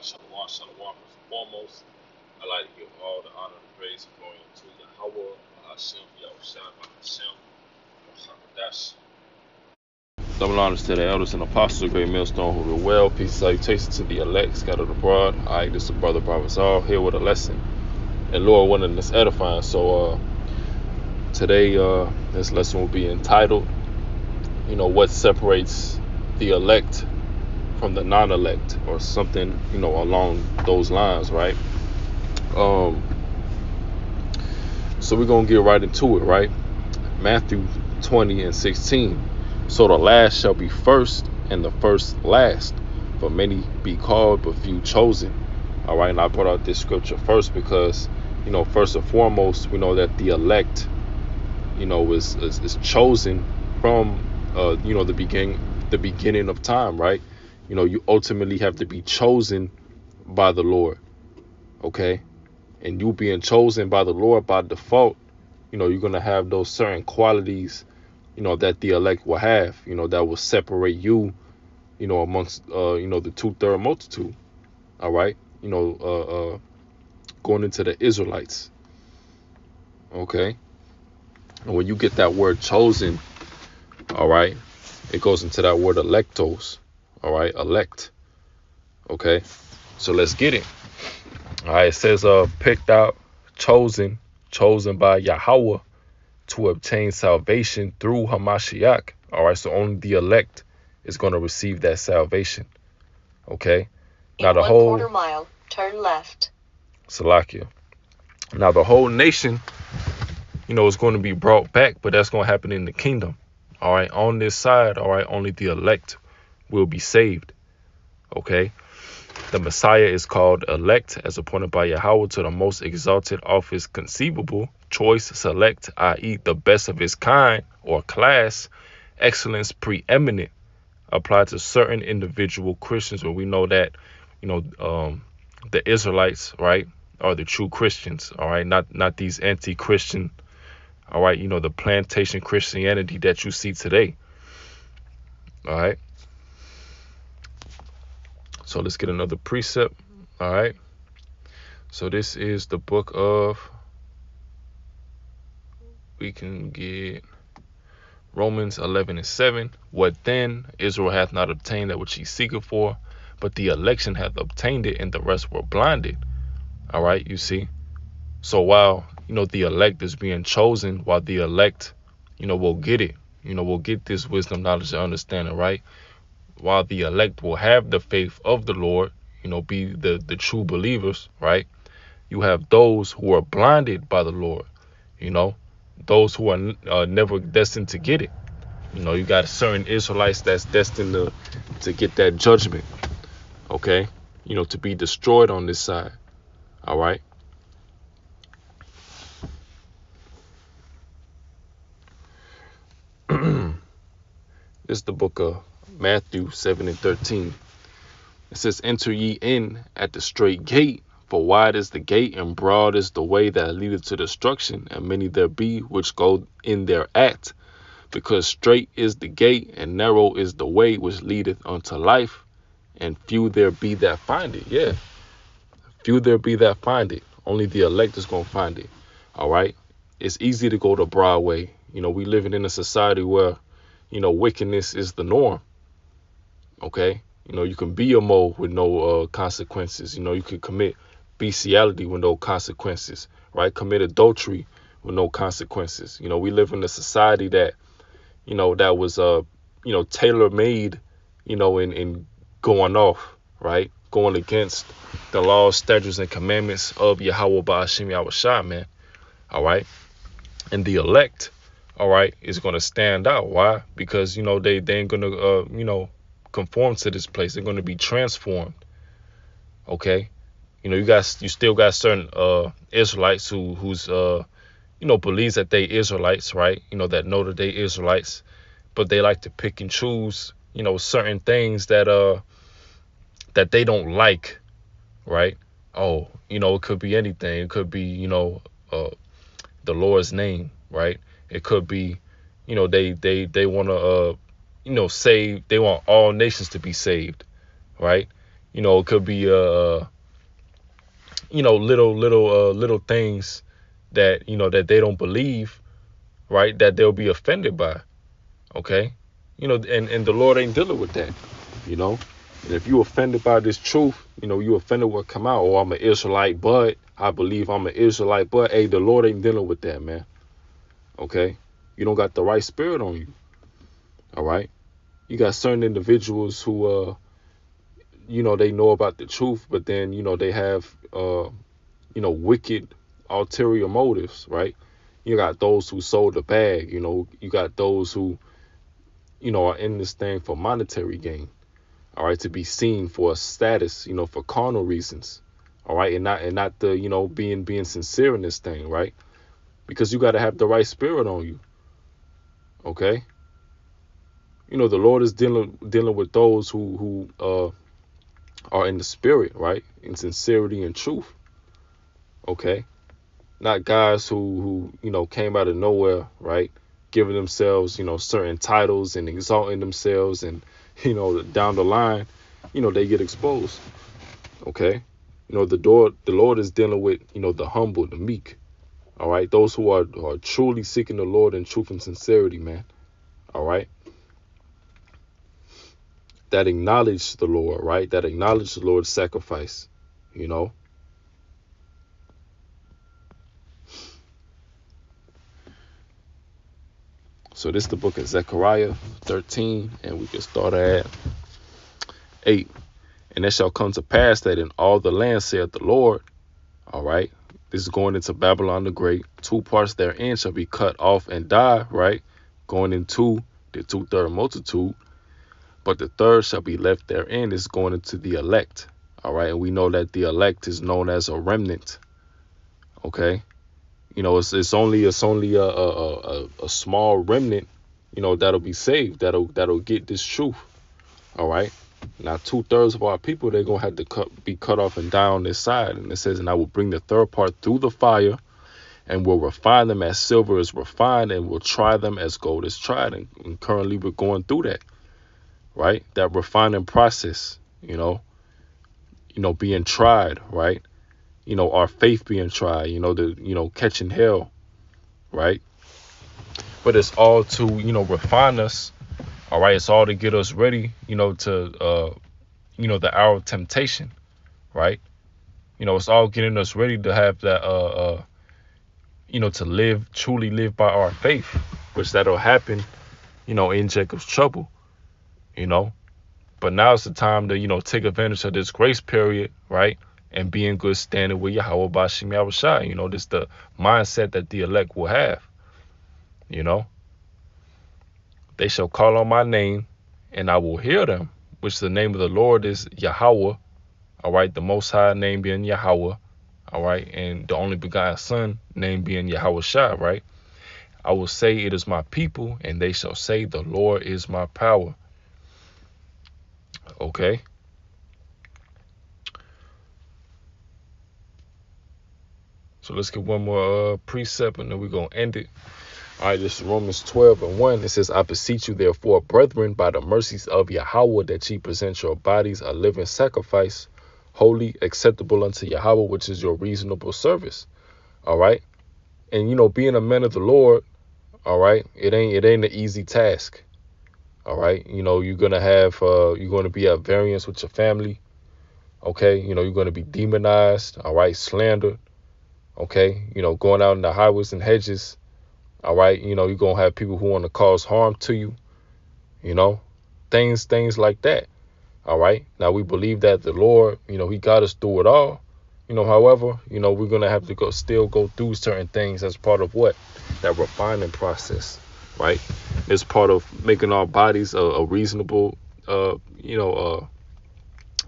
Shalom, shalom. First and foremost, I like to give all the honor, the praise, and glory to Yahweh, Hashem, Yahushua, Hashem, Muhammadash. Double honors to the elders and apostles, great millstone who do well. Peace and salutations to the elect scattered abroad. Alright, this is brother Barbazal here with a lesson. And Lord wanted us edifying. So today this lesson will be entitled, what separates the elect from the non-elect, or something, along those lines, right? So we're gonna get right into it, right? Matthew 20:16. So the last shall be first, and the first last. For many be called, but few chosen. All right, and I brought out this scripture first because, first and foremost, we know that the elect, is chosen from, the beginning of time, right? You ultimately have to be chosen by the Lord, okay? And you being chosen by the Lord by default, you're going to have those certain qualities, that the elect will have, that will separate you, amongst, the two-third multitude, all right? Going into the Israelites, okay? And when you get that word chosen, all right, it goes into that word electos, all right, elect, okay? So let's get it. All right, it says picked out, chosen by Yahweh to obtain salvation through Hamashiach. All right, so only the elect is going to receive that salvation. Okay. Now in the whole quarter mile, turn left. Salakia. Now the whole nation, is going to be brought back, but that's going to happen in the kingdom. All right, on this side, all right, only the elect will be saved. Okay. The Messiah is called elect, as appointed by Yahweh to the most exalted office conceivable, choice, select, i.e. the best of his kind or class, excellence, preeminent, applied to certain individual Christians, where we know that, the Israelites, right, are the true Christians, all right, not these anti-Christian, all right, the plantation Christianity that you see today, all right. So let's get another precept. All right. So this is the book of, we can get Romans 11:7. What then? Israel hath not obtained that which he seeketh for, but the election hath obtained it, and the rest were blinded. All right. You see. So while, the elect is being chosen, while the elect, will get it, will get this wisdom, knowledge, and understanding, right? While the elect will have the faith of the Lord, be the true believers, right? You have those who are blinded by the Lord, those who are never destined to get it. You got certain Israelites that's destined to get that judgment, okay? To be destroyed on this side, all right? This is the book of Matthew 7:13. It says, enter ye in at the straight gate, for wide is the gate and broad is the way that leadeth to destruction, and many there be which go in thereat. Because straight is the gate and narrow is the way which leadeth unto life, and few there be that find it. Yeah, few there be that find it. Only the elect is going to find it. All right. It's easy to go the broad way. We living in a society where, wickedness is the norm. Okay. You can be a mole with no consequences. You can commit bestiality with no consequences, right? Commit adultery with no consequences. We live in a society that, that was, tailor-made, in going off, right? Going against the laws, statutes, and commandments of Yahweh Ba'ashim Yahushua, man. All right. And the elect, all right, is going to stand out. Why? Because, they ain't going to, conform to this place. They're going to be transformed. Okay. You still got certain Israelites who's believes that they Israelites, right? That know that they Israelites, but they like to pick and choose, certain things that that they don't like, right? Oh, it could be anything. It could be, the Lord's name, right? It could be, they want to save, they want all nations to be saved, right? It could be little things that that they don't believe, right? That they'll be offended by. Okay, and the Lord ain't dealing with that. And if you offended by this truth, you offended what come out. Oh, I'm an Israelite, but I believe I'm an Israelite, but hey, the Lord ain't dealing with that, man. Okay, you don't got the right spirit on you. All right, you got certain individuals who they know about the truth, but then they have wicked ulterior motives, right? You got those who sold the bag. You got those who are in this thing for monetary gain. All right, to be seen for a status, for carnal reasons. All right, and not the being sincere in this thing, right? Because you got to have the right spirit on you. Okay, the Lord is dealing with those who are in the spirit, right? In sincerity and truth. Okay, not guys who came out of nowhere, right? Giving themselves certain titles and exalting themselves, and down the line they get exposed. Okay, the Lord is dealing with the humble, the meek. All right, those who are truly seeking the Lord in truth and sincerity, man. All right, that acknowledge the Lord, right? That acknowledge the Lord's sacrifice. So this is the book of Zechariah 13, and we can start at 8. And it shall come to pass that in all the land, saith the Lord, all right, this is going into Babylon the Great, 2 parts therein shall be cut off and die, right, going into the 2/3 multitude, but the third shall be left therein. Is going into the elect, all right, and we know that the elect is known as a remnant. Okay, it's only a small remnant, that'll be saved, that'll get this truth. All right. Now 2/3 of our people, they're gonna have to be cut off and die on this side. And it says, and I will bring the third part through the fire, and will refine them as silver is refined, and will try them as gold is tried. And currently we're going through that, right? That refining process, being tried, right? Our faith being tried, catching hell, right? But it's all to, refine us. All right, it's all to get us ready, to the hour of temptation, right? It's all getting us ready to have that to truly live by our faith, which that'll happen, in Jacob's trouble, But now it's the time to, take advantage of this grace period, right? And be in good standing with Yahweh Bashim Yahushua. This the mindset that the elect will have. They shall call on my name, and I will hear them, which the name of the Lord is Yahweh. All right, the Most High name being Yahweh. All right, and the only begotten Son name being Yahushua, right? I will say, it is my people, and they shall say, the Lord is my power. Okay. So let's get one more precept, and then we're going to end it. All right, this is Romans 12:1. It says, I beseech you, therefore, brethren, by the mercies of Yahweh, that ye present your bodies a living sacrifice, holy, acceptable unto Yahweh, which is your reasonable service. All right. And, being a man of the Lord, all right, it ain't an easy task. All right. You're going to be at variance with your family. Okay. You're going to be demonized. All right. Slandered. Okay. Going out in the highways and hedges. All right. You're going to have people who want to cause harm to you. Things like that. All right. Now we believe that the Lord, he got us through it all. However, we're going to have to still go through certain things as part of what? That refining process, right? It's part of making our bodies a reasonable, a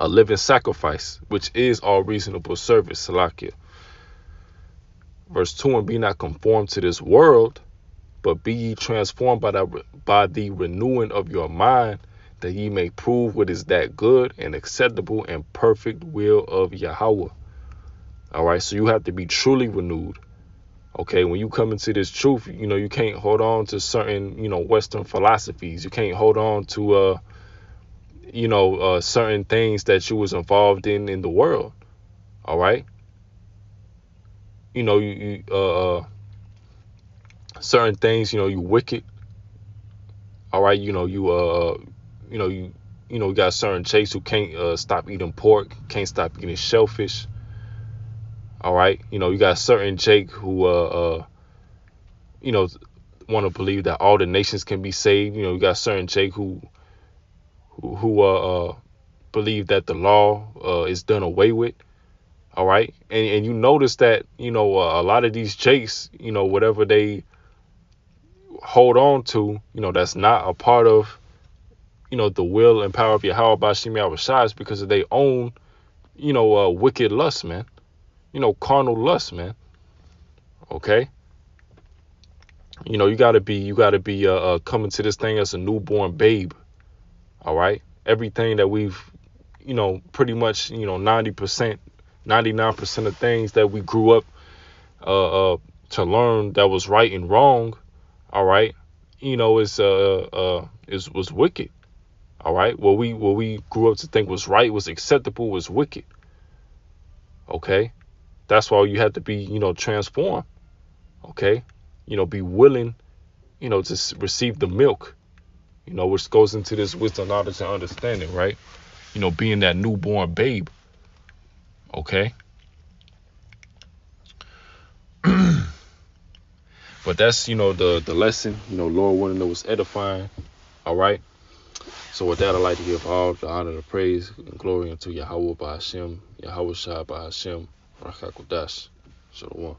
living sacrifice, which is our reasonable service, Salakia. Verse 2, and be not conformed to this world, but be ye transformed by the renewing of your mind, that ye may prove what is that good and acceptable and perfect will of Yahweh. All right, so you have to be truly renewed. Okay, when you come into this truth, you can't hold on to certain, Western philosophies. You can't hold on to, certain things that you was involved in the world. All right. Certain things, you wicked. All right. You got certain chicks who can't stop eating pork, can't stop eating shellfish. All right. You got certain Jake who want to believe that all the nations can be saved. You got certain Jake who believe that the law is done away with. All right. And you notice that, a lot of these Jakes, whatever they hold on to, that's not a part of, the will and power of Yahweh Bashim Yahushua, is because of their own, wicked lust, man. Carnal lust, man. Okay. You gotta be coming to this thing as a newborn babe. All right. Everything that we've, pretty much, 90%, 99% of things that we grew up to learn that was right and wrong. All right. Was wicked. All right. What we grew up to think was right, was acceptable, was wicked. Okay. That's why you have to be, transformed. Okay. Be willing, to receive the milk, which goes into this wisdom, knowledge, and understanding, right? Being that newborn babe. Okay. But that's, the lesson, Lord wanting to know was edifying. All right. So with that, I'd like to give all the honor, the praise, and glory unto Yahweh Ba'ashem, Yahweh Shah Ba'ashem, Rakakudash. Shalom.